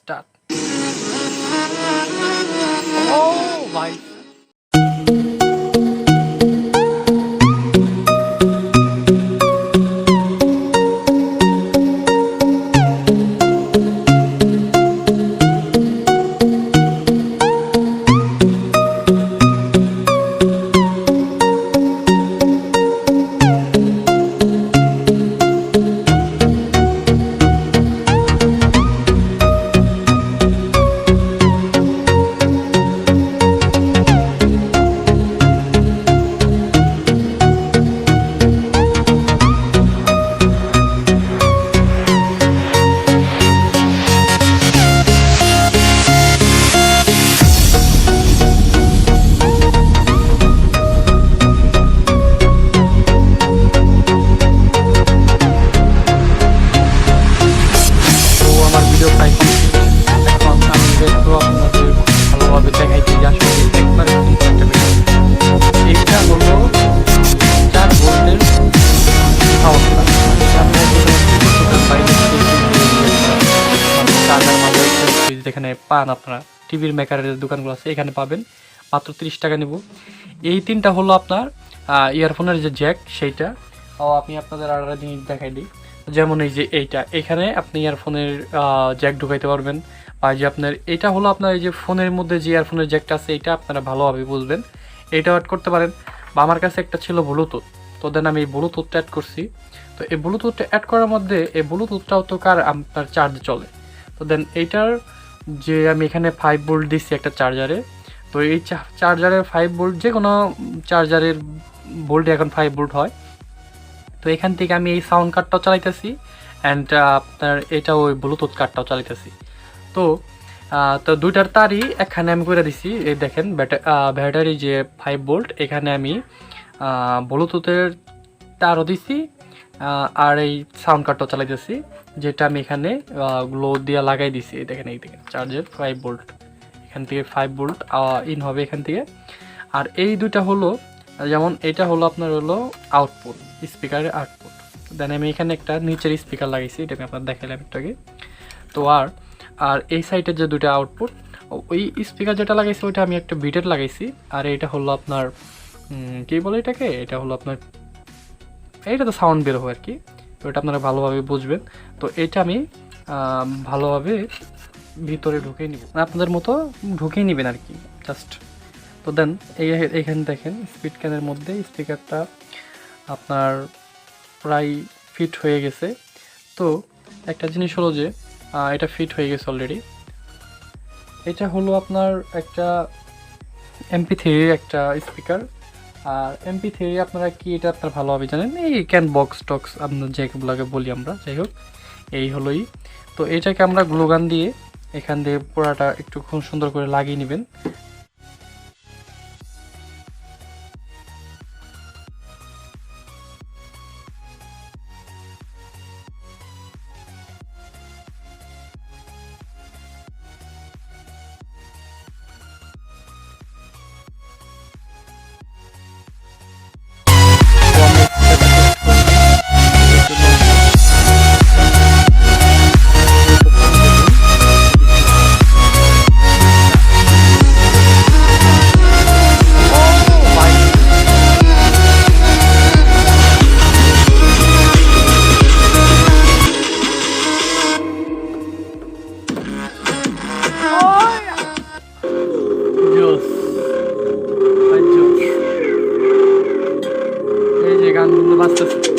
Start. ও ভাই যেখানে পান আপনারা টিভির মেকারের দোকানগুলো আছে এখানে পাবেন মাত্র 30 টাকা নেব। এই তিনটা হলো আপনার ইয়ারফোনের যে জ্যাক সেইটা। আমি আপনাদের আরেকটা জিনিস দেখাই দিই, যেমন এই যে এইটা এখানে আপনি ইয়ারফোনের জ্যাক ঢুকাইতে পারবেন। আর যে আপনার এটা হলো আপনার এই যে ফোনের মধ্যে যে ইয়ারফোনের জ্যাকটা আছে এটা আপনারা ভালোভাবে বুঝবেন, এইটাও অ্যাড করতে পারেন। বা আমার কাছে একটা ছিল ব্লুটুথ, তো দেন আমি এই ব্লুটুথটা অ্যাড করছি। তো এই ব্লুটুথটা অ্যাড করার মধ্যে এই ব্লুটুথটাও তো আপনার চার্জ চলে। তো দেন এইটার যে আমি এখানে 5 ভোল্ট দিচ্ছি একটা চার্জারে, তো এই চার্জারের 5 ভোল্ট যে কোনো চার্জারের ভোল্টে এখন 5 ভোল্ট হয়। তো এখান থেকে আমি এই সাউন্ড কার্ডটাও চালাইতেছি অ্যান্ড আপনার এটা ওই ব্লুটুথ কার্ডটাও চালাইতেছি। তো তো দুইটার তারই এখানে আমি করে দিছি। এই দেখেন ব্যাটারি যে 5 ভোল্ট এখানে আমি ব্লুটুথের তারও দিছি আর এই সাউন্ড কার্ডটাও চালাইতেছি, যেটা আমি এখানে গ্লো দিয়ে লাগাই দিছি। এই দেখেন এই থেকে চার্জের 5 ভোল্ট, এখান থেকে 5 ভোল্ট ইন হবে এখান থেকে। আর এই দুইটা হলো যেমন এটা হলো আপনার হলো আউটপুট, স্পিকারের আউটপুট। দেন আমি এখানে একটা নিচের স্পিকার লাগাইছি, এটা আমি আপনার দেখাইলাম একটু আগে। তো আর এই সাইডের যে দুইটা আউটপুট, ওই স্পিকার যেটা লাগাইছি ওইটা আমি একটা বিটের লাগাইছি। আর এটা হলো আপনার কী বলে এটাকে, এটা হলো আপনার এইটা তো সাউন্ড বের হবে আর কি, তো এটা আপনারা ভালোভাবে বুঝবেন। তো এটা আমি ভালোভাবে ভিতরে ঢুকিয়ে নিব, আপনাদের মতো ঢুকিয়ে নেবেন আর কি জাস্ট। তো দেন এইখানে দেখেন স্পিড ক্যানের মধ্যে স্পিকারটা আপনার প্রায় ফিট হয়ে গেছে। তো একটা জিনিস হলো যে এটা ফিট হয়ে গেছে অলরেডি। এটা হলো আপনার একটা MP3 একটা স্পিকার। আর MP3 আপনারা কি এটা আপনারা ভালোভাবে জানেন, এই ক্যান বক্স টক্স আপনার যেগুলোকে বলি আমরা, যাই হোক এই হলোই। তো এটাকে আমরা গ্লুগান দিয়ে এখান দিয়ে পুরাটা একটু খুব সুন্দর করে লাগিয়ে নেবেন। এই যে গান বাজতেছে।